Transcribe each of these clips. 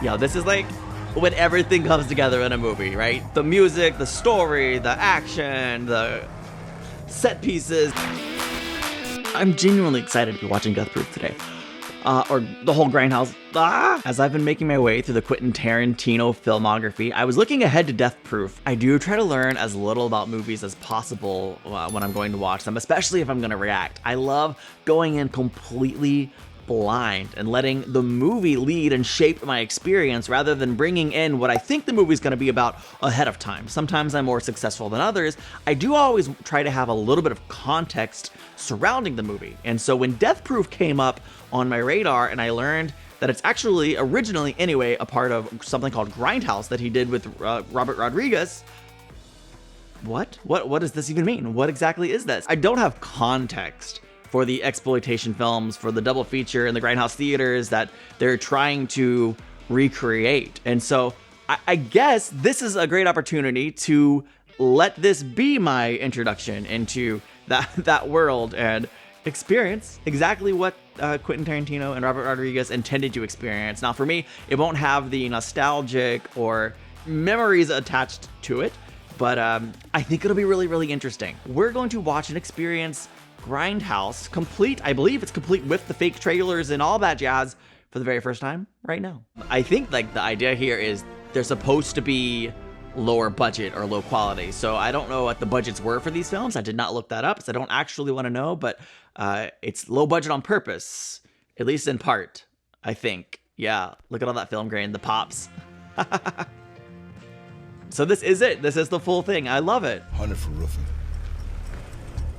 Yo, this is like when everything comes together in a movie, right? The music, the story, the action, the set pieces. I'm genuinely excited to be watching Death Proof today. Or the whole Grindhouse. As I've been making my way through the Quentin Tarantino filmography, I was looking ahead to Death Proof. I do try to learn as little about movies as possible when I'm going to watch them, especially if I'm going to react. I love going in completely blind and letting the movie lead and shape my experience rather than bringing in what I think the movie's going to be about ahead of time. Sometimes I'm more successful than others. I do always try to have a little bit of context surrounding the movie. And so when Death Proof came up on my radar and I learned that it's actually originally anyway a part of something called Grindhouse that he did with Robert Rodriguez. What does this even mean? What exactly is this? I don't have context for the exploitation films, for the double feature in the Grindhouse theaters that they're trying to recreate. And so I guess this is a great opportunity to let this be my introduction into that world and experience exactly what Quentin Tarantino and Robert Rodriguez intended to experience. Now for me, it won't have the nostalgic or memories attached to it, but I think it'll be really, really interesting. We're going to watch and experience Grindhouse complete. I believe it's complete with the fake trailers and all that jazz for the very first time right now. I think like the idea here is they're supposed to be lower budget or low quality. So I don't know what the budgets were for these films. I did not look that up, so I don't actually want to know, but it's low budget on purpose, at least in part, I think. Yeah, look at all that film grain, the pops. So this is it. This is the full thing. I love it. 100 for roofing.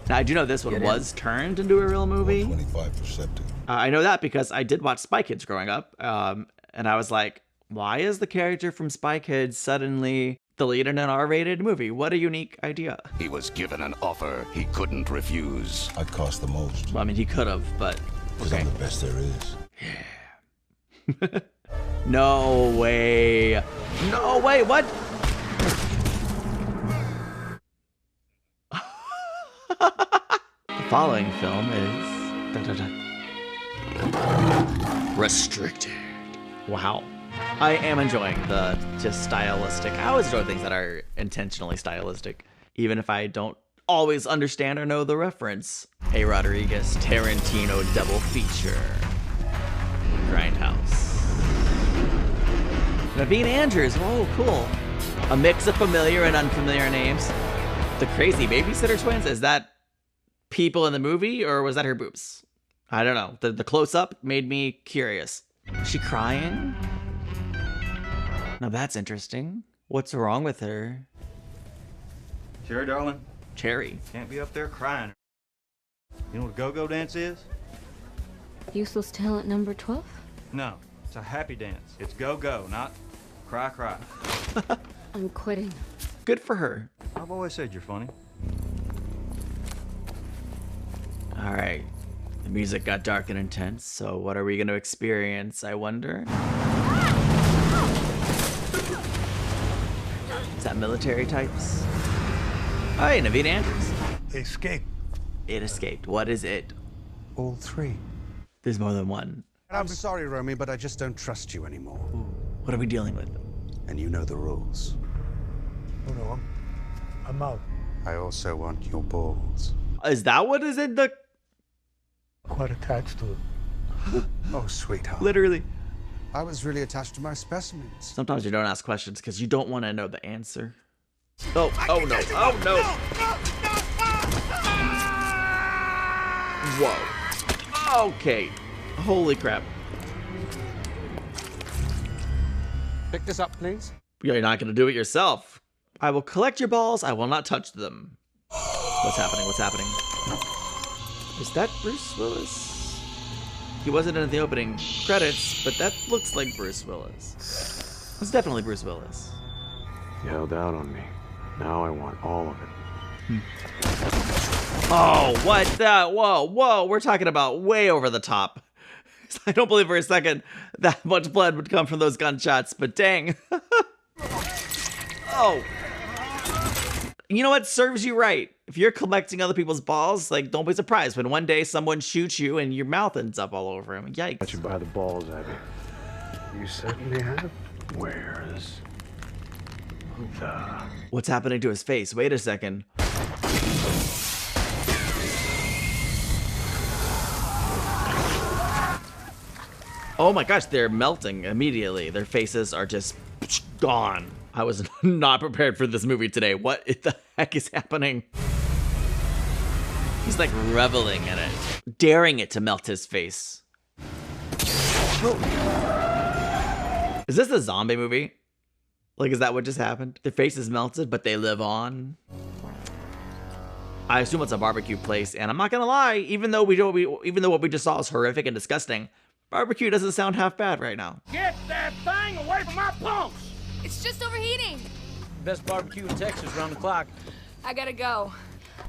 Now, I do know this one was turned into a real movie. 125 for septic. I know that because I did watch Spy Kids growing up, and I was like, why is the character from Spy Kids suddenly the lead in an R-rated movie? What a unique idea. He was given an offer he couldn't refuse. I cost the most. Well, I mean, he could have, but Because I'm the best there is. No way. No way, what? The following film is restricted. Wow. I am enjoying the just stylistic. I always enjoy things that are intentionally stylistic, even if I don't always understand or know the reference. A Rodriguez Tarantino double feature. Grindhouse. Naveen Andrews. Oh, cool. A mix of familiar and unfamiliar names. The crazy babysitter twins. Is that people in the movie, or was that her boobs? I don't know. The close-up made me curious. Is she crying? Now that's interesting. What's wrong with her? Sure, darling. Cherry. Can't be up there crying. You know what a go-go dance is? Useless talent number 12? No, it's a happy dance. It's go-go, not cry. I'm quitting. Good for her. I've always said you're funny. All right. The music got dark and intense, so what are we going to experience, I wonder? Is that military types? Oh, hey, Naveen Andrews. Escape. It escaped. What is it? All three. There's more than one. I'm sorry, Romy, but I just don't trust you anymore. Ooh, what are we dealing with? And you know the rules. Oh no, I'm out. I also want your balls. Is that what is it? The Quite attached to it. Oh, sweetheart. literally. I was really attached to my specimens. Sometimes you don't ask questions because you don't want to know the answer. Oh no. Oh no. Whoa. Okay. Holy crap. Pick this up, please. You're not going to do it yourself. I will collect your balls. I will not touch them. What's happening? What's happening? Is that Bruce Willis? He wasn't in the opening credits, but that looks like Bruce Willis. It's definitely Bruce Willis. You held out on me. Now I want all of it. Oh, what the? Whoa. We're talking about way over the top. I don't believe for a second that much blood would come from those gunshots, but dang. Oh. You know what? Serves you right. If you're collecting other people's balls, like, don't be surprised when one day someone shoots you and your mouth ends up all over him. Yikes. Got you by the balls, Abby. You certainly have. Where's the... What's happening to his face? Wait a second. Oh my gosh, they're melting immediately. Their faces are just gone. I was not prepared for this movie today. What the heck is happening? He's like reveling in it, daring it to melt his face. Oh. Is this a zombie movie? Like, is that what just happened? Their faces melted, but they live on. I assume it's a barbecue place, and I'm not gonna lie. Even though what we just saw is horrific and disgusting, barbecue doesn't sound half bad right now. Get that thing away from my pumps! It's just overheating. Best barbecue in Texas, round the clock. I gotta go.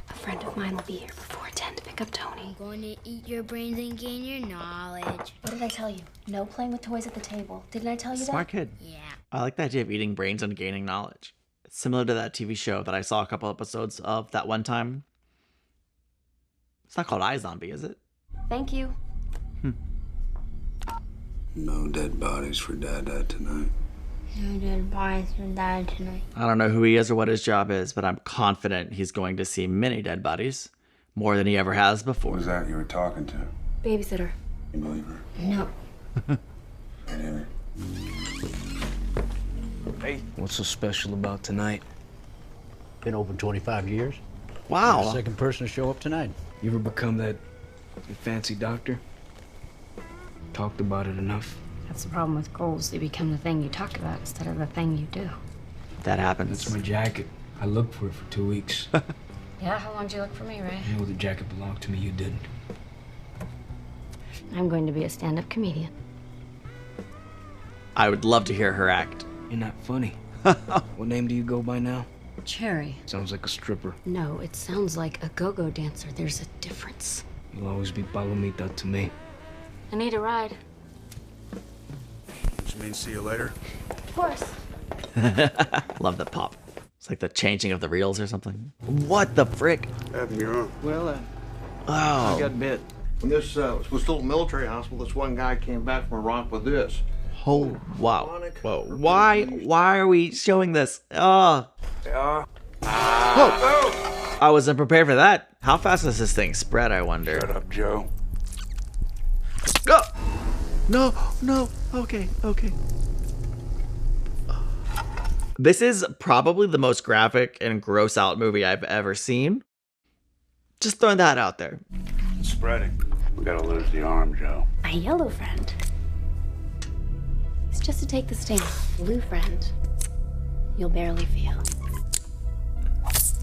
A friend of mine will be here before 10 to pick up Tony. Gonna eat your brains and gain your knowledge. What did I tell you? No playing with toys at the table. Didn't I tell you Smart that? kid. Yeah. I like the idea of eating brains and gaining knowledge. It's similar to that TV show that I saw a couple episodes of that one time. It's not called iZombie, is it? Thank you. No dead bodies for Dada tonight. No dead bodies for Dad tonight. I don't know who he is or what his job is, but I'm confident he's going to see many dead bodies. More than he ever has before. Who was that you were talking to? Babysitter. You believe her? No. Anyway. Hey, what's so special about tonight? Been open 25 years. Wow. You're the second person to show up tonight. You ever become that fancy doctor? Talked about it enough? That's the problem with goals. They become the thing you talk about instead of the thing you do. That happens. That's my jacket. I looked for it for 2 weeks. Yeah, how long did you look for me, Ray? You know the jacket belonged to me, you didn't. I'm going to be a stand-up comedian. I would love to hear her act. You're not funny. What name do you go by now? Cherry. Sounds like a stripper. No, it sounds like a go-go dancer. There's a difference. You'll always be palomita to me. I need a ride. Which means see you later. Of course. Love the pop. It's like the changing of the reels or something. What the frick? Have your own. Well, Oh. I got bit. When this was still a military hospital, this one guy came back from Iraq with this. Oh, wow. Whoa. Why are we showing this? Oh. Oh. I wasn't prepared for that. How fast does this thing spread, I wonder? Shut up, Joe. Oh. No, no. Okay. This is probably the most graphic and gross out movie I've ever seen. Just throwing that out there. It's spreading. We gotta lose the arm, Joe. My yellow friend. It's just to take the sting. Blue friend. You'll barely feel.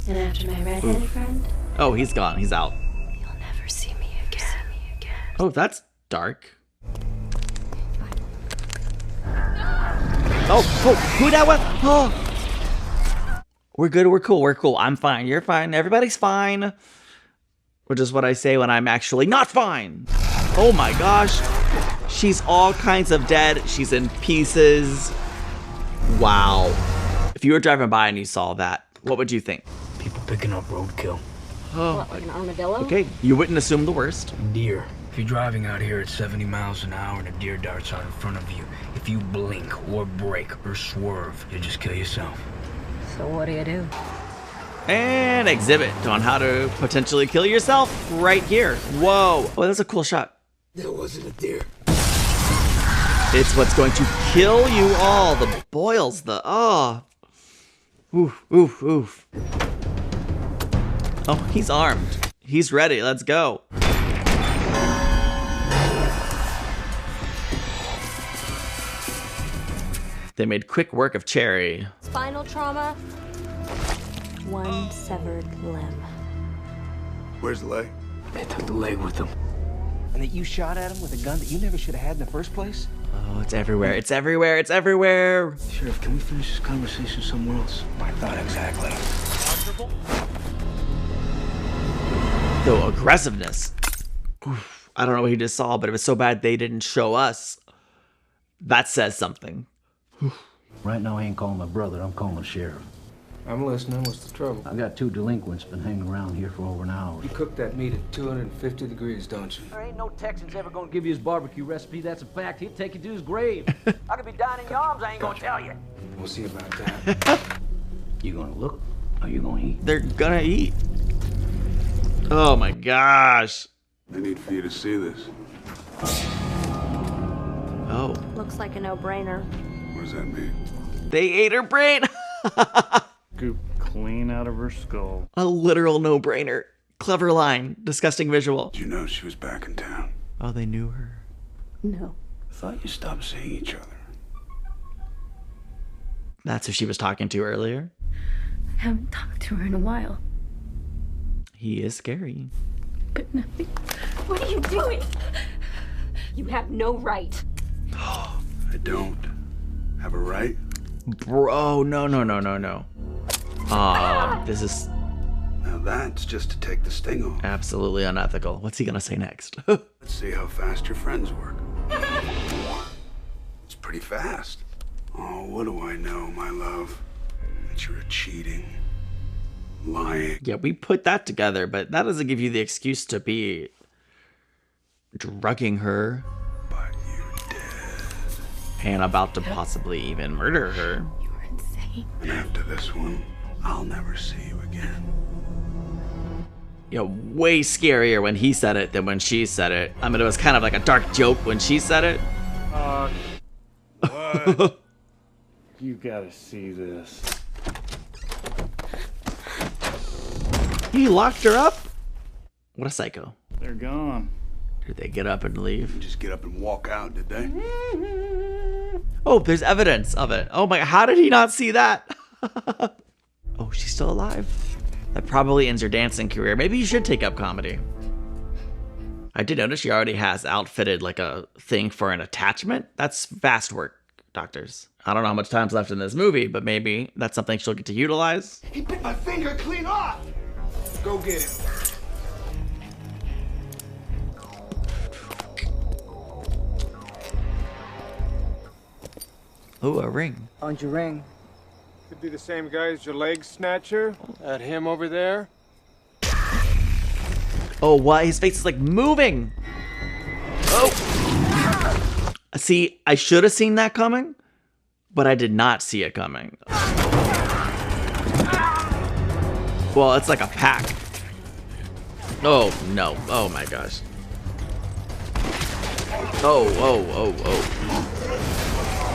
And after my red-headed friend, Oh, he's gone. He's out. you'll never see me again. Oh, that's dark. Oh, who that was? Oh. We're good, we're cool. I'm fine, you're fine, everybody's fine. Which is what I say when I'm actually not fine. Oh my gosh. She's all kinds of dead. She's in pieces. Wow. If you were driving by and you saw that, what would you think? People picking up roadkill. Oh. What, like an armadillo? Okay, you wouldn't assume the worst. Deer. If you're driving out here at 70 miles an hour and a deer darts out in front of you, if you blink or brake or swerve, you'll just kill yourself. So what do you do? And exhibit on how to potentially kill yourself right here. Whoa. Oh, that's a cool shot. That wasn't a deer. It's what's going to kill you all. The boils, the oof. Oh, he's armed. He's ready. Let's go. They made quick work of Cherry. Spinal trauma. One severed limb. Where's the leg? They took the leg with them. And that you shot at him with a gun that you never should have had in the first place? Oh, it's everywhere. It's everywhere. It's everywhere. Sheriff, can we finish this conversation somewhere else? I thought exactly. The aggressiveness. Oof. I don't know what he just saw, but it was so bad they didn't show us. That says something. Right now, I ain't calling my brother. I'm calling the sheriff. I'm listening. What's the trouble? I got 2 delinquents been hanging around here for over an hour. You cook that meat at 250 degrees, don't you? There ain't no Texan's ever gonna give you his barbecue recipe. That's a fact. He'll take you to his grave. I could be dying in your arms. I ain't gonna tell you. We'll see about that. You gonna look or you gonna eat? They're gonna eat. Oh my gosh. I need for you to see this. Oh. Looks like a no-brainer. What does that mean? They ate her brain. Scoop clean out of her skull. A literal no-brainer. Clever line. Disgusting visual. Did you know she was back in town? Oh, they knew her. No. I thought you stopped seeing each other. That's who she was talking to earlier. I haven't talked to her in a while. He is scary. But nothing. What are you doing? You have no right. I don't have a right. Bro, no. This is Now that's just to take the sting off. absolutely unethical. What's he gonna say next? Let's see how fast your friends work. It's pretty fast. Oh, what do I know, my love? That you're a cheating, lying. Yeah, we put that together, but that doesn't give you the excuse to be drugging her. But you did. And about to possibly even murder her. You were insane. And after this one, I'll never see you again. You know, way scarier when he said it than when she said it. I mean, it was kind of like a dark joke when she said it. What? You gotta see this. He locked her up? What a psycho. They're gone. Did they get up and leave? You just get up and walk out, did they? Oh, there's evidence of it. Oh my, how did he not see that? Oh, she's still alive. That probably ends her dancing career. Maybe you should take up comedy. I did notice she already has outfitted like a thing for an attachment. That's fast work, doctors. I don't know how much time's left in this movie, but maybe that's something she'll get to utilize. He bit my finger clean off! Go get him. Oh, a ring. Found your ring. Could be the same guy as your leg snatcher. That him over there. Oh, what? His face is like moving. Oh. See, I should have seen that coming, but I did not see it coming. Well, it's like a pack. Oh, no. Oh, my gosh. Oh.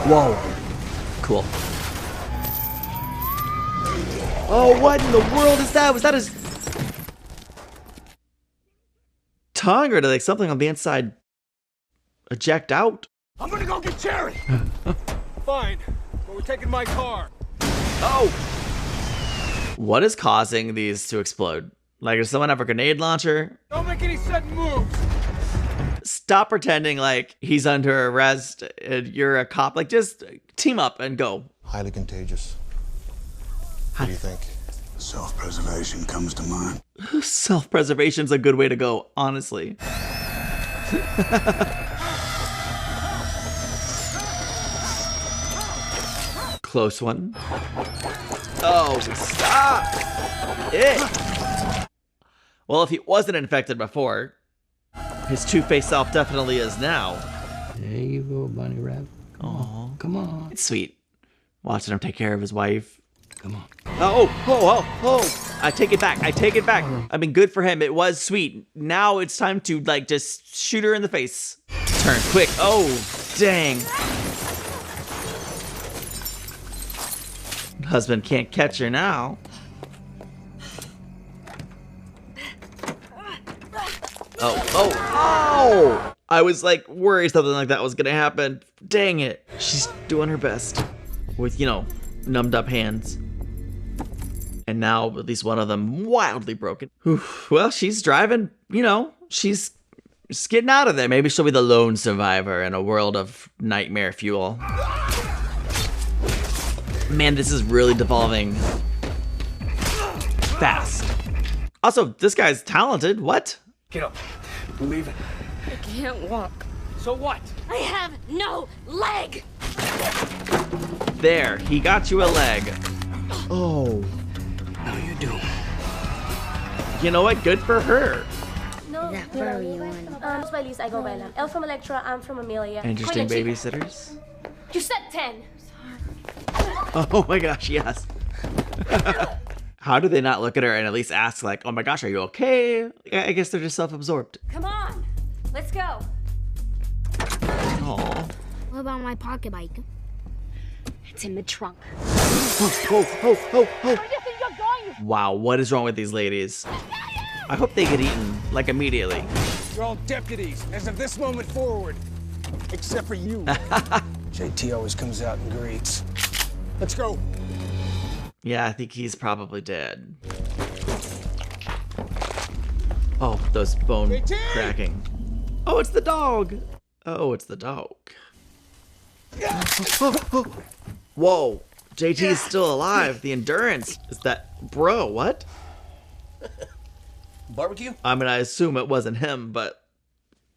Whoa. Cool. Oh, what in the world is that? Was that his tongue, or did like something on the inside eject out? I'm gonna go get Jerry. Fine, but we're taking my car. Oh! What is causing these to explode? Like, does someone have a grenade launcher? Don't make any sudden moves. Stop pretending like he's under arrest and you're a cop. Like, just team up and go. Highly contagious. What do you think? Self-preservation comes to mind. Self-preservation's a good way to go, honestly. Close one. Oh, stop it. Well, if he wasn't infected before, his two-faced self definitely is now. There you go, bunny rabbit. Oh, come on. It's sweet. Watching him take care of his wife. Come on. Oh. I take it back. I mean, good for him. It was sweet. Now it's time to, like, just shoot her in the face. Turn quick. Oh, dang. Husband can't catch her now. Oh. I was, like, worried something like that was gonna happen. Dang it. She's doing her best. With, you know, numbed up hands. And now at least one of them wildly broken. Well, she's driving, you know, she's getting out of there. Maybe she'll be the lone survivor in a world of nightmare fuel. Man, this is really devolving fast. Also, this guy's talented. What? Get up. I'm leaving. I can't walk. So what? I have no leg. There, he got you a leg. Oh. You know what? Good for her. No, that furry one. By Lisa, I go by Lam. Elle from Electra, I'm from Amelia. Interesting babysitters. You said 10. Oh my gosh, yes. How do they not look at her and at least ask, like, oh my gosh, are you okay? I guess they're just self-absorbed. Come on, let's go. Aww. What about my pocket bike? It's in the trunk. Wow, what is wrong with these ladies? I hope they get eaten, like, immediately. You're all deputies, as of this moment forward. Except for you. JT always comes out and greets. Let's go. Yeah, I think he's probably dead. Oh, those bone cracking. Oh, it's the dog. Oh, it's the dog. Whoa, JT is still alive. The endurance is that, bro, what? Barbecue? I mean, I assume it wasn't him, but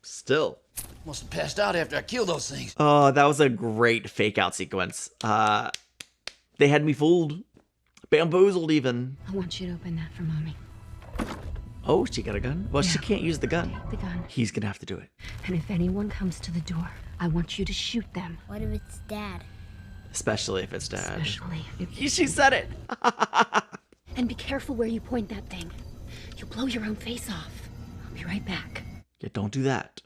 still. Must have passed out after I killed those things. Oh, that was a great fake out sequence. They had me fooled. Bamboozled even. I want you to open that for Mommy. Oh, she got a gun? Well, she can't use the gun. Take the gun. He's gonna have to do it. And if anyone comes to the door, I want you to shoot them. What if it's Dad? Especially if it's Dad. Especially if... She said it! And be careful where you point that thing. You'll blow your own face off. I'll be right back. Yeah, don't do that.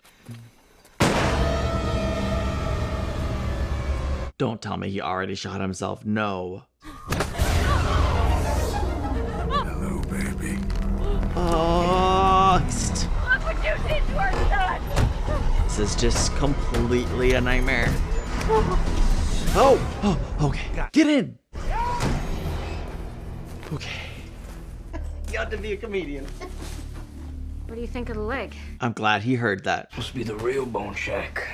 Don't tell me he already shot himself. No. Hello, baby. Oh, Look what you did to our son! this is just completely a nightmare. Oh, okay. Get in. Okay. You ought to be a comedian. What do you think of the leg? I'm glad he heard that. Must be the real bone shack.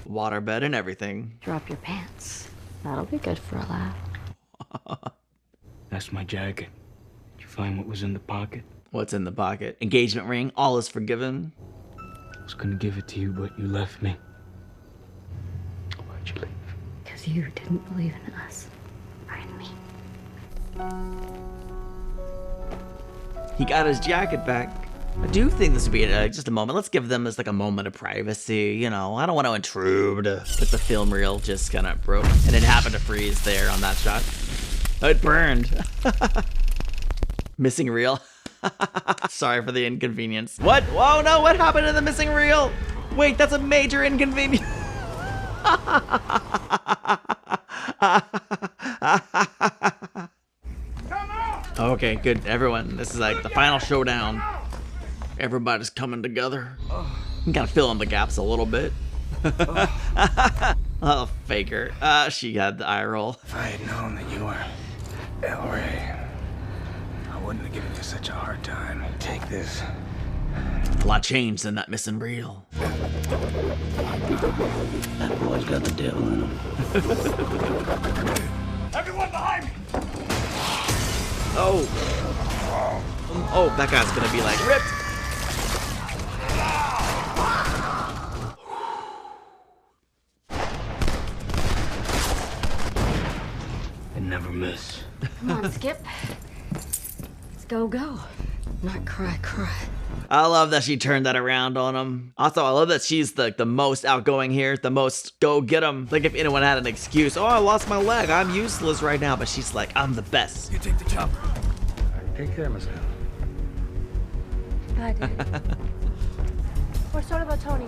Waterbed and everything. Drop your pants. That'll be good for a laugh. That's my jacket. Did you find what was in the pocket? What's in the pocket? Engagement ring. All is forgiven. I was gonna give it to you, but you left me. Why'd you leave? Because you didn't believe in us. Or in me. He got his jacket back. I do think this would be just a moment. Let's give them this like a moment of privacy. You know, I don't want to intrude. But the film reel just kind of broke, and it happened to freeze there on that shot. Oh, it burned. Missing reel. Sorry for the inconvenience. What? Whoa, no! What happened to the missing reel? Wait, that's a major inconvenience. Okay, good. Everyone, this is like the final showdown. Everybody's coming together. You gotta fill in the gaps a little bit. Oh, faker. She had the eye roll. If I had known that you were El Rey, I wouldn't have given you such a hard time. Take this. A lot changed in that missing reel. That boy's got the devil in him. Everyone behind me! Oh. Oh, that guy's gonna be like ripped. I never miss. Come on, Skip. Let's go. Not cry. I love that she turned that around on him. Also, I love that she's the most outgoing here, the most go get him. Like if anyone had an excuse, oh, I lost my leg, I'm useless right now, but she's like, I'm the best. You take the chopper. I take care of myself. Bye, Dad. We're sorry about Tony.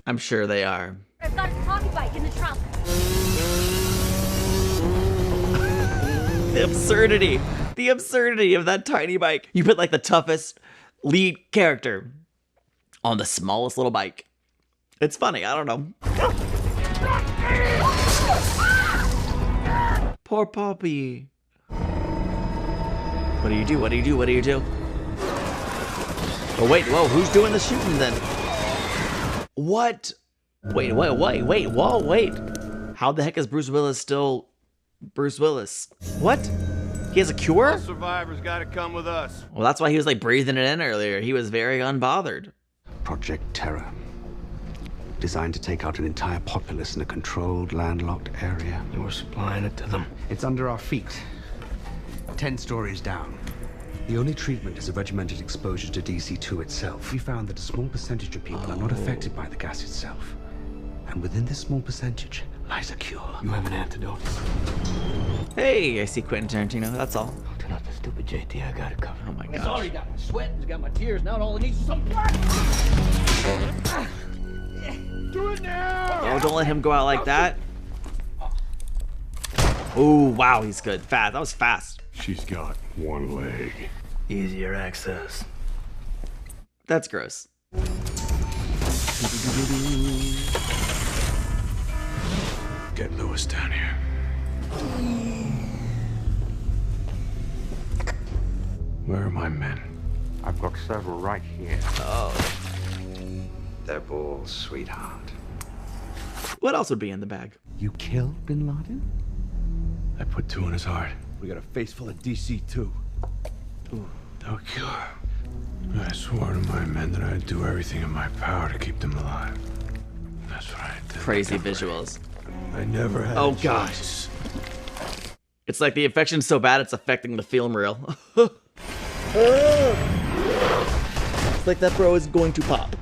I'm sure they are. I've got his pocket bike in the trunk. The absurdity of that tiny bike. You put like the toughest lead character on the smallest little bike. It's funny, I don't know. Poor Poppy. What do you do? Oh wait, whoa, who's doing the shooting then? What? Wait, whoa, wait. How the heck is Bruce Willis still Bruce Willis? What? He has a cure? All survivors gotta come with us. Well, that's why he was like breathing it in earlier. He was very unbothered. Project Terror. Designed to take out an entire populace in a controlled, landlocked area. You were supplying it to them. It's under our feet. 10 stories down. The only treatment is a regimented exposure to DC-2 itself. We found that a small percentage of people are not affected by the gas itself. And within this small percentage lies a cure. You have an antidote. Hey, I see Quentin Tarantino, that's all. Turn off the stupid JT, I got it covered. Oh my It's gosh. already got my sweat, it's got my tears, now all it needs is some blood. Do it now! Oh, don't let him go out like that. Oh, wow, he's good. Fast. That was fast. She's got one leg. Easier access. That's gross. Get Lewis down here. Where are my men? I've got several right here. Oh. They're balls, sweetheart. What else would be in the bag? You killed Bin Laden? I put 2 in his heart. We got a face full of DC-2. No cure. I swore to my men that I'd do everything in my power to keep them alive. That's what I did. Crazy visuals. I never had Oh a gosh. choice. It's like the infection's so bad it's affecting the film reel. It's like that bro is going to pop.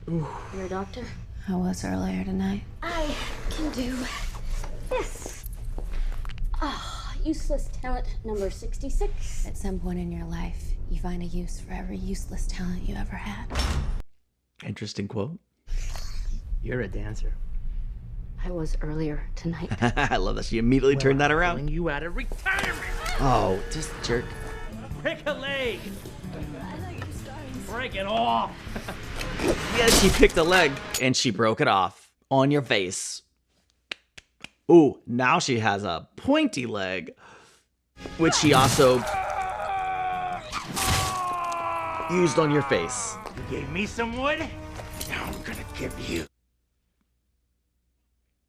Ooh. You're a doctor? I was earlier tonight. I can do this. Useless talent number 66. At some point in your life, you find a use for every useless talent you ever had. Interesting quote. You're a dancer. I was earlier tonight. I love that she immediately turned that around. You out of retirement. Oh, just jerk. Pick a leg. Break it off. Yeah, she picked a leg and she broke it off on your face. Ooh, now she has a pointy leg, which she also used on your face. You gave me some wood. Now I'm gonna give you.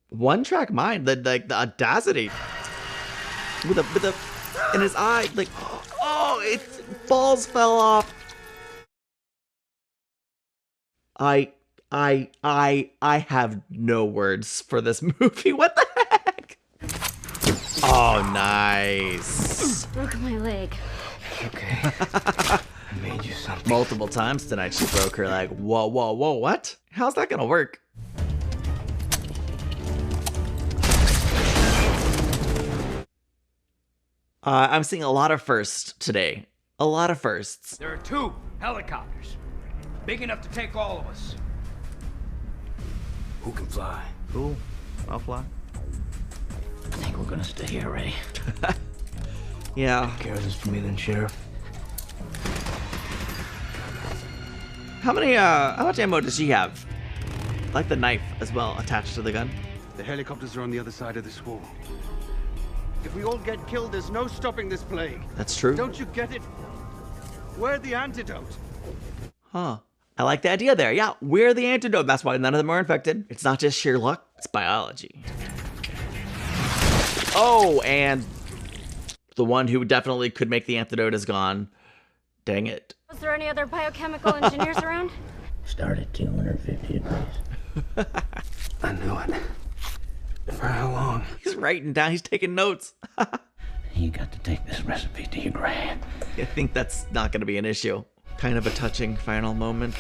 One track mind, the audacity. With a in his eye, like, oh, its balls fell off. I have no words for this movie. What the heck? Oh, nice. Broke my leg. Okay. I made you something. Multiple times tonight she broke her leg. Whoa, whoa, whoa, what? How's that gonna work? I'm seeing a lot of firsts today. A lot of firsts. There are 2 helicopters. Big enough to take all of us. Who can fly? Cool. I'll fly. I think we're gonna stay here, Ray. Yeah. Take care of this for me then, Sheriff. How much ammo does she have? I like the knife as well attached to the gun. The helicopters are on the other side of this wall. If we all get killed, there's no stopping this plague. That's true. Don't you get it? We're the antidote. Huh. I like the idea there. Yeah, we're the antidote. That's why none of them are infected. It's not just sheer luck, it's biology. Oh, and the one who definitely could make the antidote is gone. Dang it. Was there any other biochemical engineers around? Start at 250 degrees. I knew it. For how long? He's writing down, he's taking notes. You got to take this recipe to your grave. I think that's not going to be an issue. Kind of a touching final moment.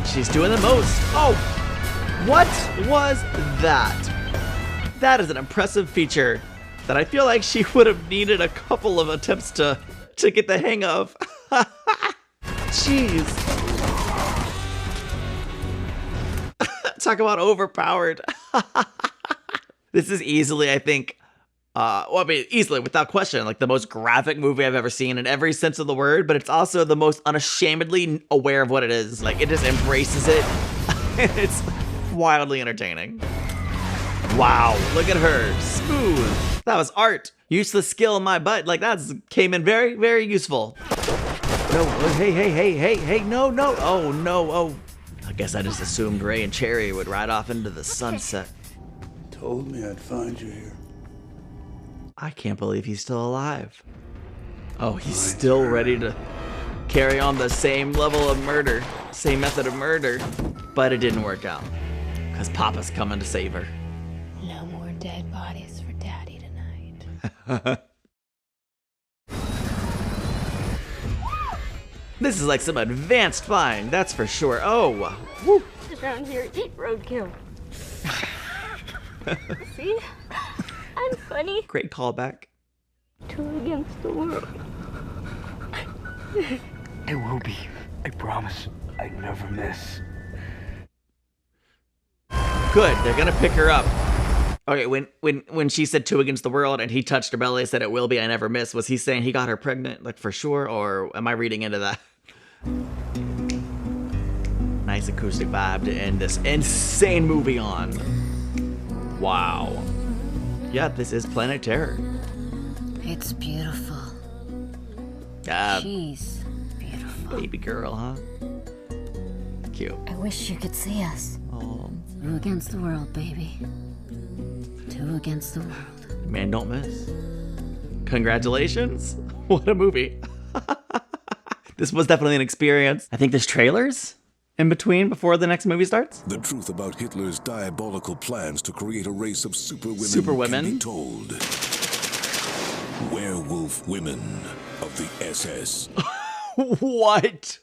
She's doing the most. Oh, what was that? That is an impressive feature that I feel like she would have needed a couple of attempts to get the hang of. Jeez. Talk about overpowered. This is easily, I think, well, I mean, easily, without question, like the most graphic movie I've ever seen in every sense of the word, but it's also the most unashamedly aware of what it is. Like, it just embraces it. It's wildly entertaining. Wow, look at her. Smooth. That was art. Useless skill in my butt. Like, that's came in very, very useful. No, hey, no. Oh, no, oh. I guess I just assumed Ray and Cherry would ride off into the sunset. Told me I'd find you here. I can't believe he's still alive. Oh, he's still ready to carry on the same level of murder, same method of murder. But it didn't work out. Because Papa's coming to save her. No more dead bodies for Daddy tonight. This is like some advanced flying, that's for sure. Oh, woo. Around here, eat roadkill. See? I'm funny. Great callback. Two against the world. I will be. I promise. I never miss. Good, they're gonna pick her up. Okay, when she said two against the world and he touched her belly, said it will be, I never miss, was he saying he got her pregnant, like for sure, or am I reading into that? Nice acoustic vibe to end this insane movie on. Wow. Yeah, this is Planet Terror. It's beautiful. She's beautiful. Baby girl, huh? Cute. I wish you could see us. Oh. Two against the world, baby. Two against the world. Man, don't miss. Congratulations. What a movie. This was definitely an experience. I think there's trailers in between before the next movie starts. The truth about Hitler's diabolical plans to create a race of Superwomen can be told. Werewolf women of the SS. What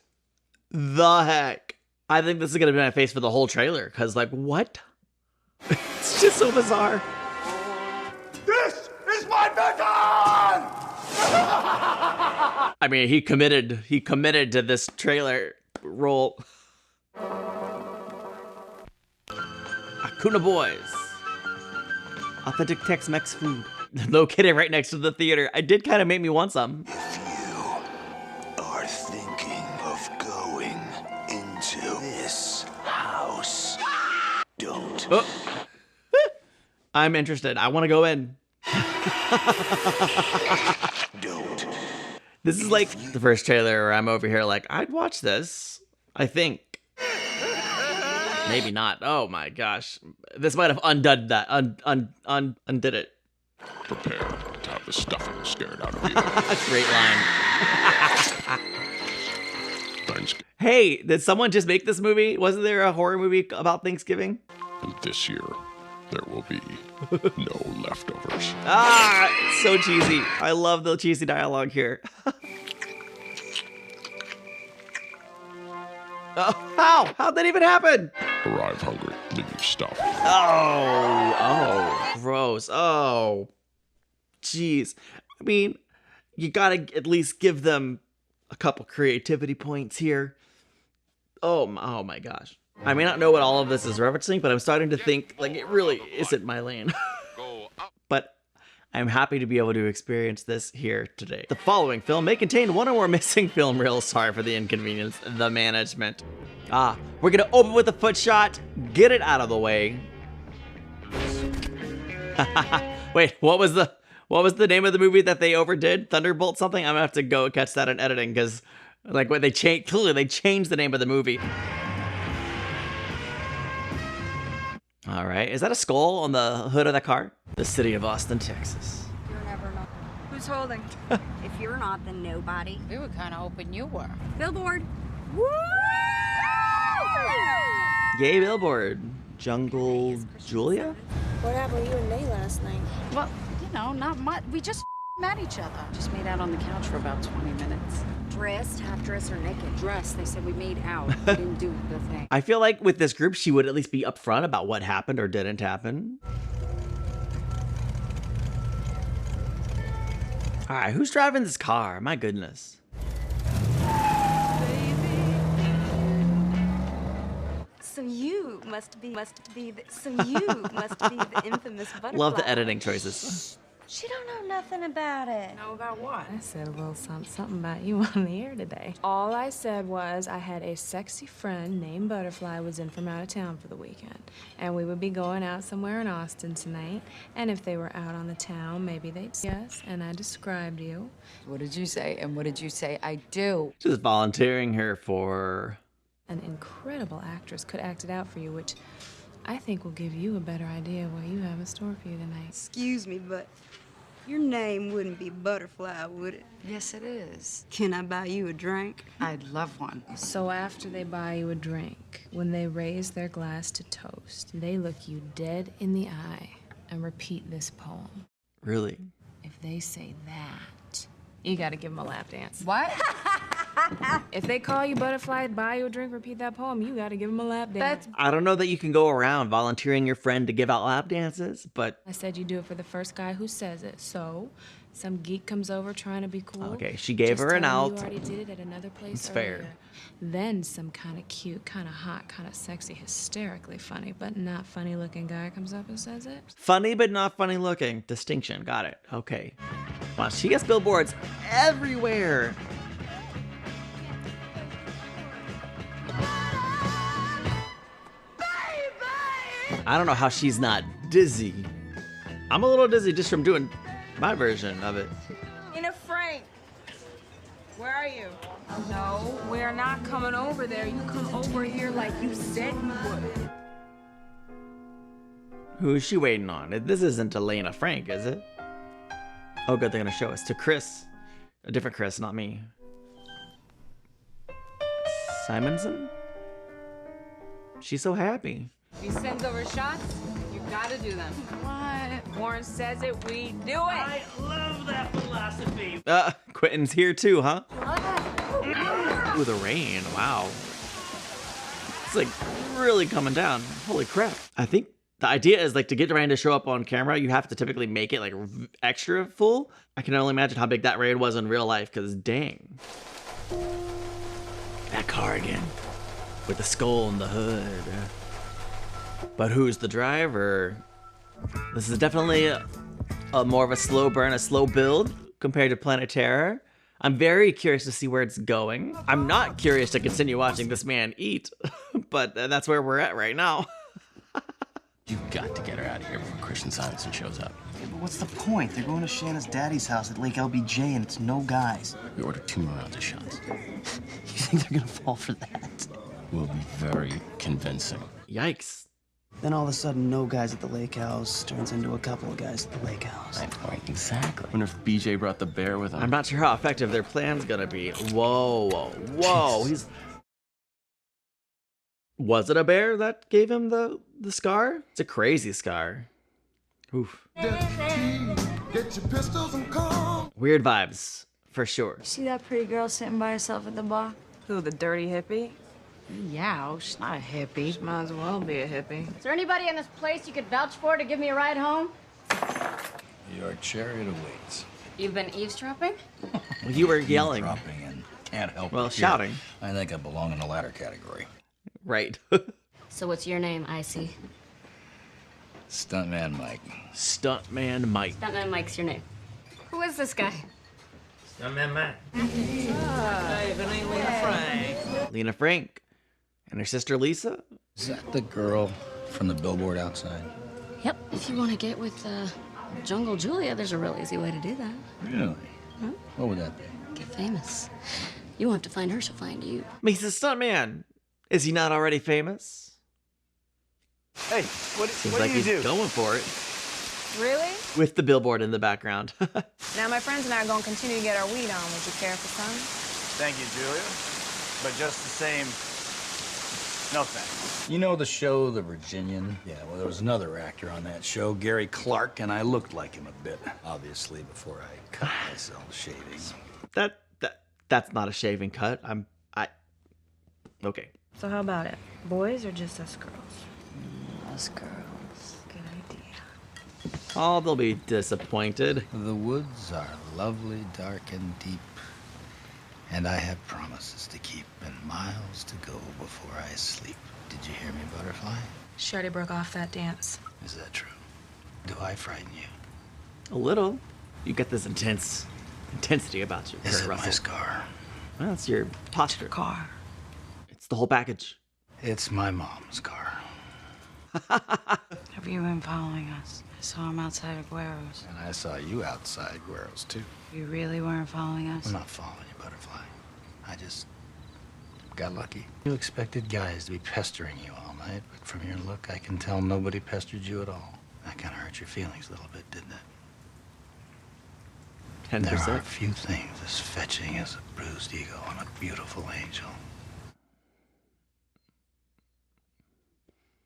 the heck? I think this is gonna be my face for the whole trailer, because like, what? It's just so bizarre. This is my mission! I mean, he committed to this trailer role. Akuna Boys. Authentic Tex-Mex food. Located right next to the theater. It did kind of make me want some. Are thinking of going into this house. Don't. Oh. I'm interested. I want to go in. Don't. This is like the first trailer where I'm over here like, I'd watch this. I think. Maybe not. Oh my gosh. This might have undone that. Undid it. Prepare to have the stuffing scared out of you. Great line. Hey, did someone just make this movie? Wasn't there a horror movie about Thanksgiving? This year, there will be no leftovers. Ah, it's so cheesy. I love the cheesy dialogue here. Oh, how? How'd that even happen? Arrive hungry, leave stuff. Oh, gross. Oh, jeez. I mean, you gotta at least give them a couple creativity points here. Oh my gosh. I may not know what all of this is referencing, but I'm starting to think like it really isn't my lane. But I'm happy to be able to experience this here today. The following film may contain one or more missing film reels. Sorry for the inconvenience. The management. We're gonna open with a foot shot, get it out of the way. Wait, what was the name of the movie that they overdid? Thunderbolt something? I'm gonna have to go catch that in editing because like when they changed, clearly they changed the name of the movie. All right, is that a skull on the hood of the car? The city of Austin, Texas. You're never not. Who's holding? If you're not, then nobody. We were kind of hoping you were. Billboard. Woo! Yay, Billboard. Jungle Julia? What happened to you and Nate last night? Well, you know, not much. We just met each other. Just made out on the couch for about 20 minutes. Dressed, half dressed, or naked? Dressed. They said we made out. We didn't do the thing. I feel like with this group, she would at least be upfront about what happened or didn't happen. All right, who's driving this car? My goodness. So you must be the infamous butterfly. Love the editing choices. She don't know nothing about it. Know about what? I said a little something about you on the air today. All I said was I had a sexy friend named Butterfly was in from out of town for the weekend. And we would be going out somewhere in Austin tonight. And if they were out on the town, maybe they'd see us. And I described you. What did you say? And what did you say? I do. Just volunteering her for... An incredible actress could act it out for you, which I think will give you a better idea of what you have in store for you tonight. Excuse me, but Your name wouldn't be Butterfly, would it? Yes, it is. Can I buy you a drink? I'd love one. So after they buy you a drink, when they raise their glass to toast, they look you dead in the eye and repeat this poem. Really? If they say that, you gotta give them a lap dance. What? If they call you Butterfly, buy you a drink, repeat that poem, you gotta give them a lap dance. I don't know that you can go around volunteering your friend to give out lap dances, but... I said you do it for the first guy who says it. So, some geek comes over trying to be cool. Okay, she gave Just her an tell him out. You already did it at another place It's fair. earlier. Then some kind of cute, kind of hot, kind of sexy, hysterically funny, but not funny looking guy comes up and says it. Funny but not funny looking. Distinction. Got it. Okay. Wow, she gets billboards everywhere. I don't know how she's not dizzy. I'm a little dizzy just from doing my version of it. Nina Frank, where are you? No, we're not coming over there. You come over here like you said you would. Who is she waiting on? This isn't Elena Frank, is it? Oh, good, they're gonna show us to Chris. A different Chris, not me. Simonson? She's so happy. If he sends over shots, you gotta do them. What? Warren says it, we do it. I love that philosophy. Quentin's here too, huh? Ooh, the rain, wow. It's like really coming down. Holy crap. I think the idea is like to get rain to show up on camera, you have to typically make it like extra full. I can only imagine how big that rain was in real life, because dang. That car again. With the skull in the hood. But who's the driver? This is definitely a more of a slow burn, a slow build compared to Planet Terror. I'm very curious to see where it's going. I'm not curious to continue watching this man eat, but that's where we're at right now. You've got to get her out of here before Christian Simonson shows up. Yeah, but what's the point? They're going to Shanna's daddy's house at Lake LBJ and it's no guys. We ordered 2 more rounds of shots. You think they're gonna fall for that? Will be very convincing. Yikes. Then all of a sudden, no guys at the lake house turns into a couple of guys at the lake house. Right, exactly. Wonder if BJ brought the bear with him. I'm not sure how effective their plan's gonna be. Whoa, whoa, whoa. He's... Was it a bear that gave him the scar? It's a crazy scar. Oof. Get your pistols and come. Weird vibes, for sure. See that pretty girl sitting by herself at the bar? Who, the dirty hippie? Yeah, she's not a hippie. She might as well be a hippie. Is there anybody in this place you could vouch for to give me a ride home? Your chariot awaits. You've been eavesdropping? Well, you were yelling. Eavesdropping and can't help Well, but shouting. hear. I think I belong in the latter category. Right. So what's your name, Icy? Stuntman Mike. Stuntman Mike. Stuntman Mike's your name. Who is this guy? Stuntman Mike. Hey, Lena Frank. Lena Frank. And her sister Lisa? Is that the girl from the billboard outside? Yep. If you want to get with Jungle Julia, there's a real easy way to do that. Really? Huh? What would that be? Get famous. You won't have to find her, she'll find you. I mean, he's a stuntman. Is he not already famous? Hey, what Seems do like you he's do? going for it. Really? With the billboard in the background. Now my friends and I are going to continue to get our weed on. Would you care for some? Thank you, Julia. But just the same, no thanks. You know the show The Virginian? Yeah, well, there was another actor on that show, Gary Clark, and I looked like him a bit, obviously, before I cut myself shaving. That's not a shaving cut. Okay. So how about it? Boys or just us girls? Us girls. Good idea. Oh, they'll be disappointed. The woods are lovely, dark, and deep, and I have promises to keep and miles to go before I sleep. Did you hear me, Butterfly? She already broke off that dance. Is that true? Do I frighten you? A little. You get this intensity about you, Is Kurt it Russell. my scar? Well, it's your posture. Car. It's the whole package. It's my mom's car. Have you been following us? I saw him outside of Guero's. And I saw you outside Guero's, too. You really weren't following us? I'm not following you, Butterfly. I just got lucky. You expected guys to be pestering you all night, but from your look, I can tell nobody pestered you at all. That kind of hurt your feelings a little bit, didn't it? There are few things as fetching as a bruised ego on a beautiful angel.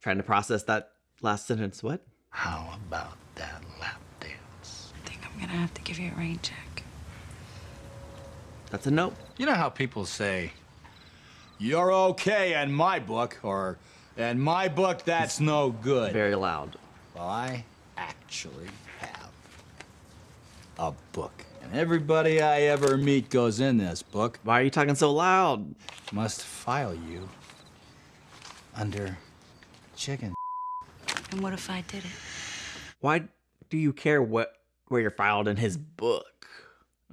Trying to process that last sentence. What? How about that lap dance? I think I'm gonna have to give you a rain check. That's a no. You know how people say, "You're okay in my book," or "In my book, that's no good." Very loud. Well, I actually have a book. And everybody I ever meet goes in this book. Why are you talking so loud? Must file you under chicken. And what if I did it? Why do you care where you're filed in his book?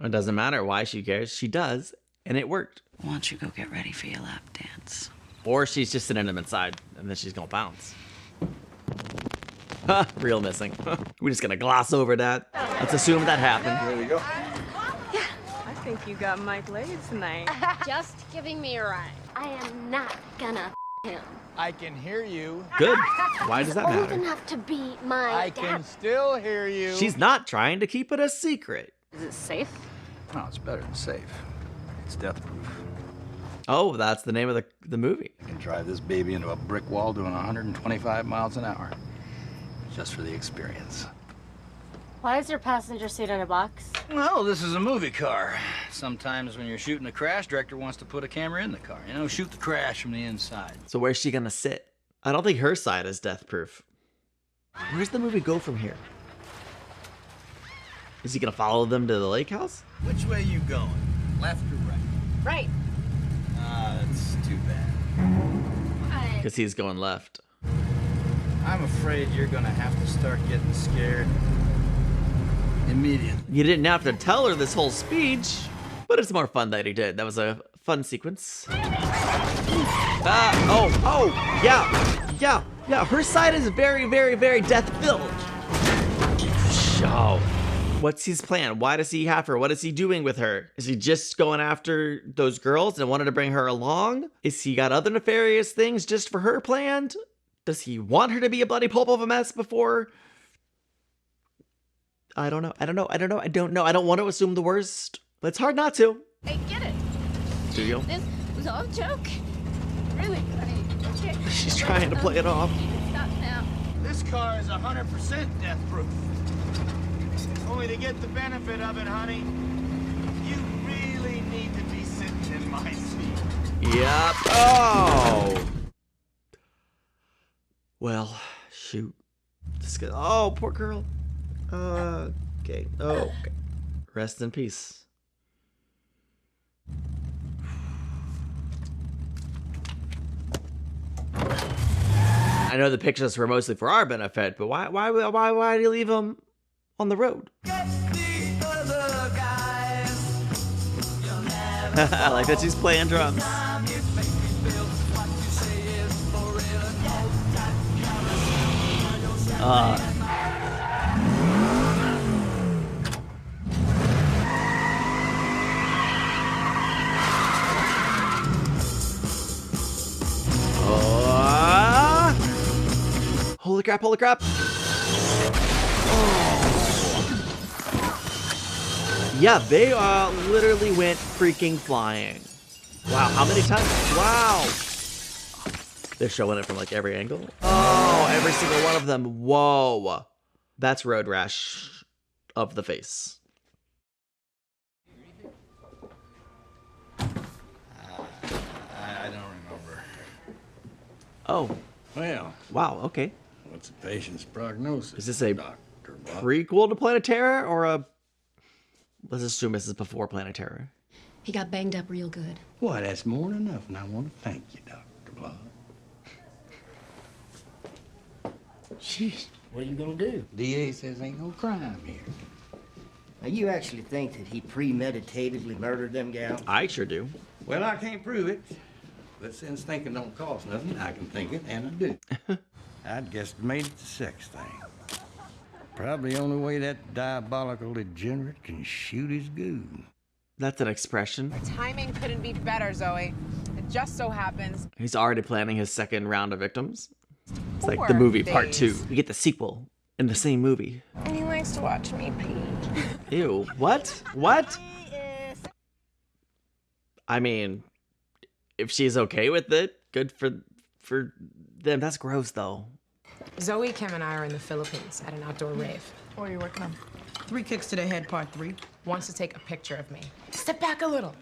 It doesn't matter why she cares. She does, and it worked. Why don't you go get ready for your lap dance? Or she's just sitting him inside, and then she's gonna bounce. Real missing. We're just gonna gloss over that. Let's assume that happened. There we go. I think you got Mike laid tonight. Just giving me a ride. I am not gonna him. I can hear you. Good. Why does that He's old matter? enough to be my I dad. can still hear you. She's not trying to keep it a secret. Is it safe? No, it's better than safe. It's death proof. Oh, that's the name of the movie. I can drive this baby into a brick wall doing 125 miles an hour. Just for the experience. Why is your passenger seat in a box? Well, this is a movie car. Sometimes when you're shooting a crash, director wants to put a camera in the car. You know, shoot the crash from the inside. So where's she gonna sit? I don't think her side is death proof. Where's the movie go from here? Is he gonna follow them to the lake house? Which way you going? Left or right? Right. Ah, that's too bad. Because he's going left. I'm afraid you're gonna have to start getting scared immediately. You didn't have to tell her this whole speech, but it's more fun that he did. That was a fun sequence. Yeah. Her side is very, very, very death-filled. So, what's his plan? Why does he have her? What is he doing with her? Is he just going after those girls and wanted to bring her along? Is he got other nefarious things just for her planned? Does he want her to be a bloody pulp of a mess before? I don't know. I don't want to assume the worst, but it's hard not to. Hey, get it. Do you? This was all a joke. Really, honey. Okay. She's trying to play it off. Stop now. This car is 100% death proof. Only to get the benefit of it, honey, you really need to be sitting in my seat. Yep. Oh. Well, shoot. This guy, oh, poor girl. Okay. Oh, okay. Rest in peace. I know the pictures were mostly for our benefit, but why do you leave him on the road? I like that she's playing drums. Holy crap, holy crap. Oh. Yeah, they literally went freaking flying. Wow, how many times? Wow. They're showing it from like every angle. Oh, every single one of them. Whoa. That's road rash of the face. I don't remember. Oh. Well. Wow, okay. What's the patient's prognosis? Is this a Dr. Buck? prequel to Planet Terror or a... Let's assume this is before Planet Terror. He got banged up real good. Well, that's more than enough, and I want to thank you, Dr. Blood. Jeez, what are you gonna do? DA says ain't no crime here. Now, you actually think that he premeditatedly murdered them gals? I sure do. Well, I can't prove it. But since thinking don't cost nothing, I can think it, and I do. I'd guesstimate it's a sex thing. Probably the only way that diabolical degenerate can shoot his goo. That's an expression. Timing couldn't be better, Zoe. It just so happens. He's already planning his second round of victims. It's like the movie part 2. You get the sequel in the same movie. And he likes to watch me pee. Ew, what? What? I mean, if she's okay with it, good for them. That's gross, though. Zoe, Kim, and I are in the Philippines at an outdoor rave. What are you working on? 3 Kicks to the Head, Part 3. Wants to take a picture of me. Step back a little.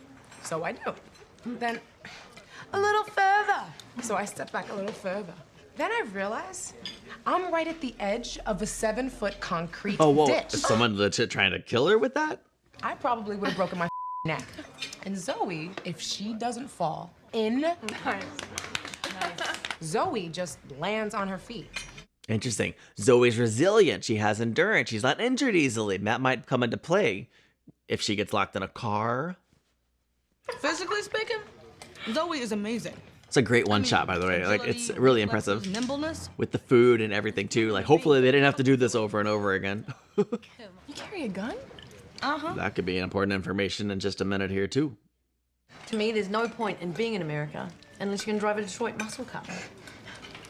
So I do. Then a little further. So I step back a little further. Then I realize I'm right at the edge of a 7-foot concrete ditch. Is someone legit trying to kill her with that? I probably would have broken my neck. And Zoe, if she doesn't fall in, Zoe just lands on her feet. Interesting. Zoe's resilient. She has endurance. She's not injured easily. And that might come into play if she gets locked in a car. Physically speaking, Zoe is amazing. It's a great one shot, by the way. Like, it's really impressive. Nimbleness. With the food and everything, too. Like, hopefully they didn't have to do this over and over again. You carry a gun? Uh-huh. That could be important information in just a minute here, too. To me, there's no point in being in America unless you can drive a Detroit muscle car.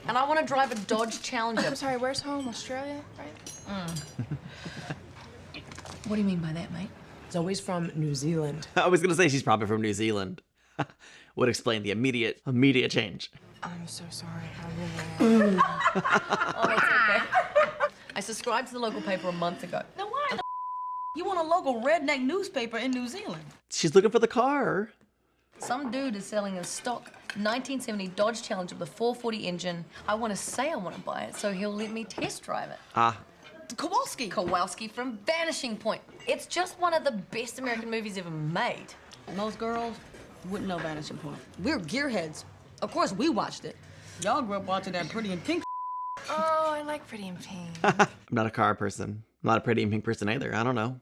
And I want to drive a Dodge Challenger. I'm sorry, where's home? Australia, right? What do you mean by that, mate? Zoe's from New Zealand. I was gonna say she's probably from New Zealand. Would explain the immediate change. I'm so sorry. I really am. Oh, it's okay. I subscribed to the local paper a month ago. Now why the you want a local redneck newspaper in New Zealand? She's looking for the car. Some dude is selling a stock 1970 Dodge Challenger with a 440 engine. I want to say I want to buy it, so he'll let me test drive it. Kowalski from Vanishing Point. It's just one of the best American movies ever made. Most girls wouldn't know Vanishing Point. We're gearheads. Of course, we watched it. Y'all grew up watching that Pretty in Pink. Oh, I like Pretty in Pink. I'm not a car person. I'm not a Pretty in Pink person either. I don't know.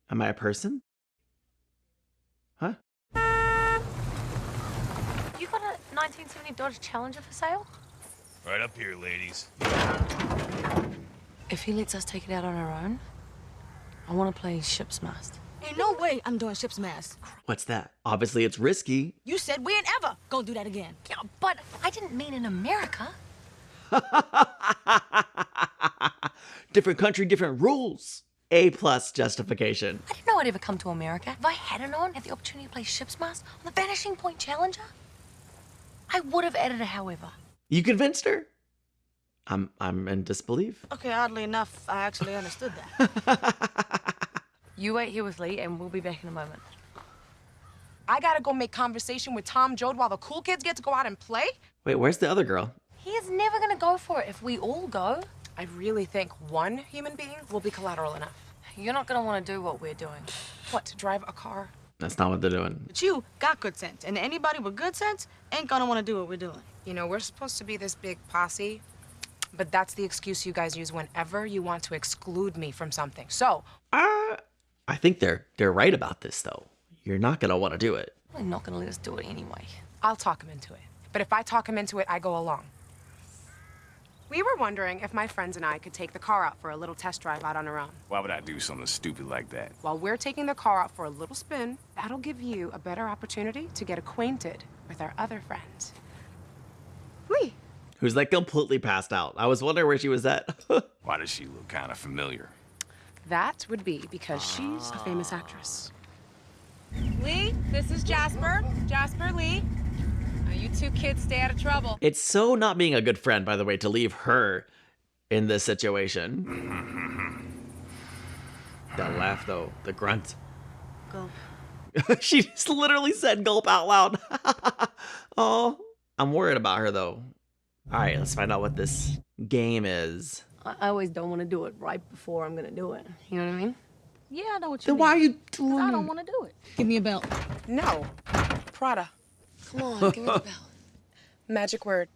Am I a person? Huh? You got a 1970 Dodge Challenger for sale? Right up here, ladies. If he lets us take it out on our own, I want to play ship's mast. Ain't no way I'm doing ship's mast. What's that? Obviously, it's risky. You said we ain't ever gonna do that again. Yeah, but I didn't mean in America. Different country, different rules. A+ justification. I didn't know I'd ever come to America. If I hadn't known, had the opportunity to play ship's mast on the Vanishing Point Challenger, I would have added a however. You convinced her? I'm in disbelief. Okay, oddly enough, I actually understood that. You wait here with Lee, and we'll be back in a moment. I gotta go make conversation with Tom Joad while the cool kids get to go out and play? Wait, where's the other girl? He is never gonna go for it if we all go. I really think one human being will be collateral enough. You're not gonna want to do what we're doing. What, to drive a car? That's not what they're doing. But you got good sense, and anybody with good sense ain't gonna want to do what we're doing. You know, we're supposed to be this big posse, but that's the excuse you guys use whenever you want to exclude me from something. So, I think they're right about this, though. You're not gonna want to do it. They're not gonna let us do it anyway. I'll talk him into it. But if I talk him into it, I go along. We were wondering if my friends and I could take the car out for a little test drive out on our own. Why would I do something stupid like that? While we're taking the car out for a little spin, that'll give you a better opportunity to get acquainted with our other friends. Lee. Who's like completely passed out. I was wondering where she was at. Why does she look kind of familiar? That would be because she's a famous actress. Lee, this is Jasper. Jasper, Lee. Now you two kids stay out of trouble. It's so not being a good friend, by the way, to leave her in this situation. That laugh, though. The grunt. Gulp. She just literally said gulp out loud. Oh, I'm worried about her, though. All right, let's find out what this game is. I always don't want to do it right before I'm gonna do it. You know what I mean? Yeah, I know what you Then mean. why are you doing I it? don't want to do it. Give me a belt. No. Prada. Come on, give me the belt. Magic word.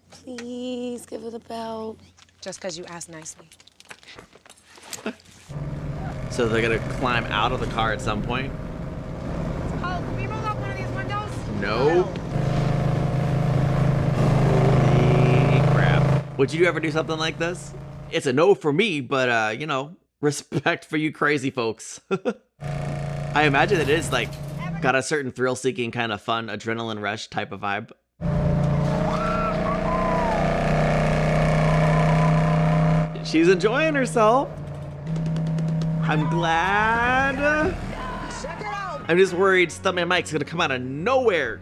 Please give her the belt. Just because you asked nicely. So they're gonna climb out of the car at some point? Oh, can we roll up one of these windows? No. Holy crap. Would you ever do something like this? It's a no for me, but, you know, respect for you crazy folks. I imagine it is, like, got a certain thrill-seeking kind of fun adrenaline rush type of vibe. She's enjoying herself. I'm glad. I'm just worried Stuntman Mike's gonna come out of nowhere.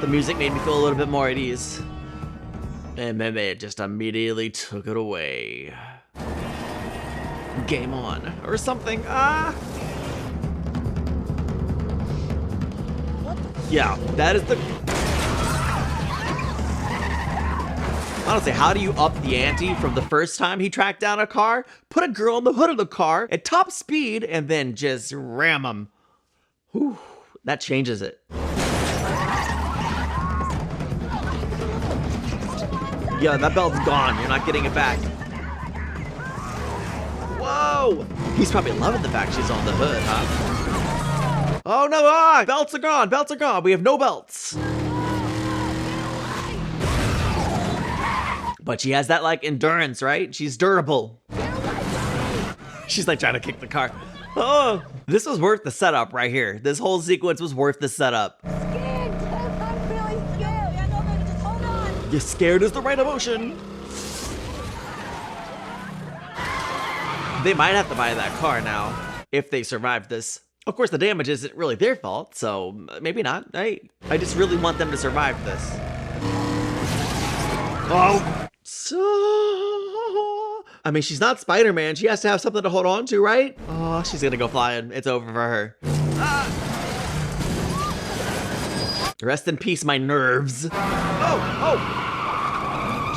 The music made me feel a little bit more at ease. And then they just immediately took it away. Game on, or something. Yeah, that is the... Honestly, how do you up the ante from the first time he tracked down a car, put a girl in the hood of the car at top speed, and then just ram him? Whew, that changes it. Yeah, that belt's gone. You're not getting it back. Whoa! He's probably loving the fact she's on the hood, huh? Oh no, belts are gone, belts are gone. We have no belts. But she has that like endurance, right? She's durable. She's like trying to kick the car. Oh, this was worth the setup right here. This whole sequence was worth the setup. You're scared is the right emotion. They might have to buy that car now if they survive this. Of course, the damage isn't really their fault, so maybe not, right? I just really want them to survive this. Oh! I mean, she's not Spider-Man. She has to have something to hold on to, right? Oh, she's gonna go flying. It's over for her. Rest in peace, my nerves. Oh!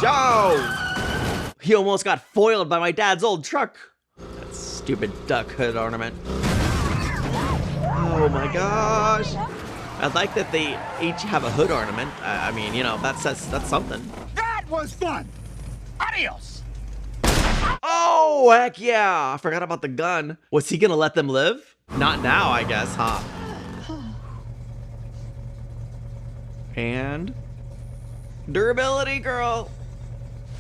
Joe! He almost got foiled by my dad's old truck. That stupid duck hood ornament. Oh my gosh. I like that they each have a hood ornament. I mean, you know, that's something. That was fun. Adios. Oh, heck yeah. I forgot about the gun. Was he gonna let them live? Not now, I guess, huh? And durability, girl.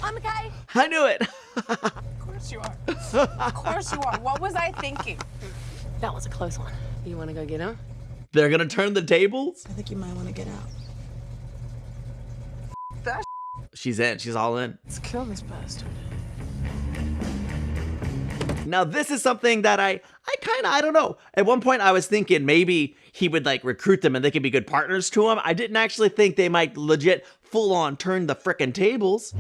I'm okay. I knew it. Of course you are. Of course you are. What was I thinking? That was a close one. You want to go get him? They're gonna turn the tables? I think you might want to get out. That She's in. She's all in. Let's kill this bastard. Now, this is something that I don't know. At one point, I was thinking maybe he would like recruit them and they could be good partners to him. I didn't actually think they might legit full on turn the frickin' tables.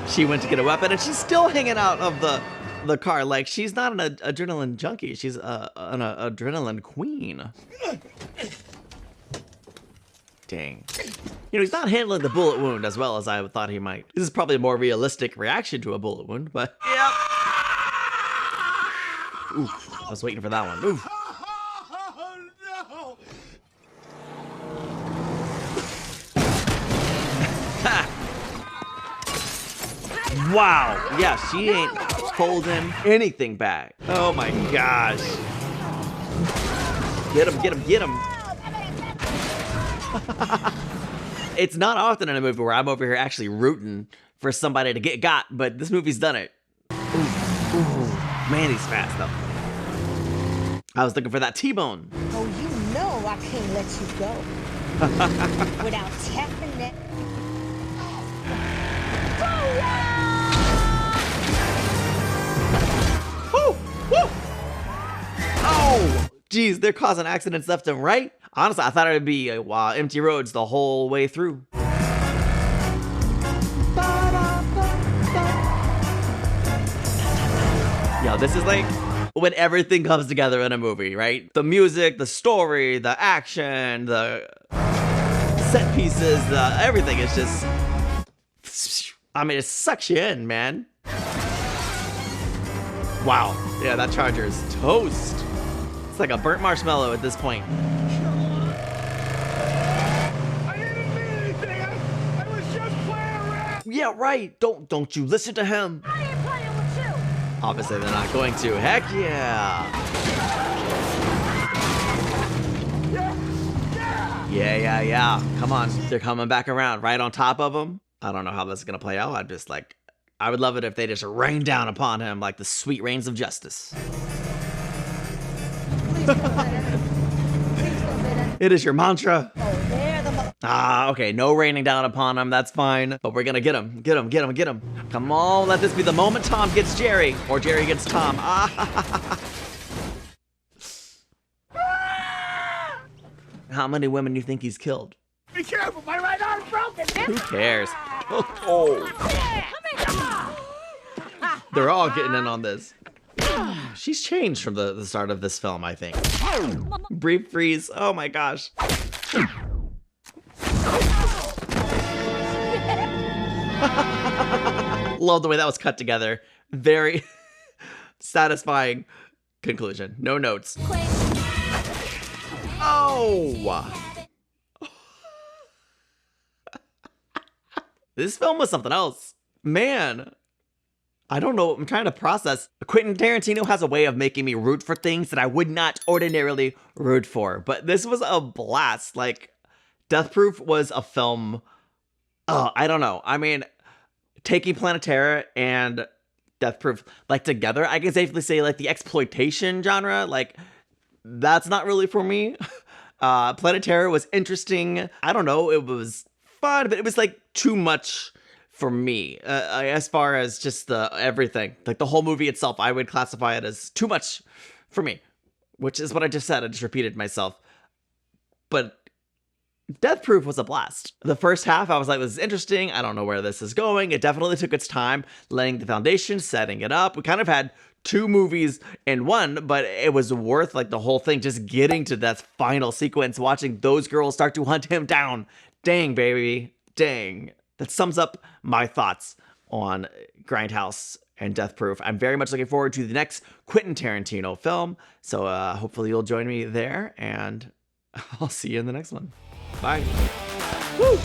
She went to get a weapon and she's still hanging out of the car. Like, she's not an adrenaline junkie. She's an adrenaline queen. Dang. You know, he's not handling the bullet wound as well as I thought he might. This is probably a more realistic reaction to a bullet wound, but... Yep. Oof, I was waiting for that one. Oof. Wow. Yeah, she ain't holding anything back. Oh my gosh. Get him, get him, get him. It's not often in a movie where I'm over here actually rooting for somebody to get got, but this movie's done it. Ooh, man, he's fast though. I was looking for that T-bone. Oh, you know I can't let you go without tapping that. Woo! Woo! Oh, geez, they're causing accidents left and right. Honestly, I thought it would be empty roads the whole way through. Yo, this is like when everything comes together in a movie, right? The music, the story, the action, the set pieces, everything is just... I mean, it sucks you in, man. Wow. Yeah, that Charger is toast. It's like a burnt marshmallow at this point. Yeah, right. Don't you listen to him. I ain't playing with you. Obviously, they're not going to. Heck yeah. Yeah. Come on. They're coming back around right on top of him. I don't know how this is going to play out. I'm just like, I would love it if they just rain down upon him like the sweet rains of justice. It is your mantra. Oh, they're the Ah, okay, no raining down upon him, that's fine. But we're gonna get him, get him, get him, get him. Come on, let this be the moment Tom gets Jerry, or Jerry gets Tom. Ah. How many women do you think he's killed? Be careful, my right arm's broken. Who cares? Oh. They're all getting in on this. She's changed from the start of this film, I think. Brief freeze. Oh my gosh. Love the way that was cut together. Very satisfying conclusion. No notes. Oh! This film was something else. Man. I don't know, I'm trying to process. Quentin Tarantino has a way of making me root for things that I would not ordinarily root for, but this was a blast. Like, Death Proof was a film, I don't know. I mean, taking Planetara and Death Proof, like, together, I can safely say, like, the exploitation genre, like, that's not really for me. Planetara was interesting. I don't know, it was fun, but it was, like, too much for me, as far as just the everything, like the whole movie itself, I would classify it as too much for me, which is what I just said. I just repeated myself. But Death Proof was a blast. The first half, I was like, this is interesting. I don't know where this is going. It definitely took its time laying the foundation, setting it up. We kind of had two movies in one, but it was worth like the whole thing, just getting to that final sequence, watching those girls start to hunt him down. Dang, baby. Dang. That sums up my thoughts on Grindhouse and Death Proof. I'm very much looking forward to the next Quentin Tarantino film. So hopefully you'll join me there, and I'll see you in the next one. Bye. Woo!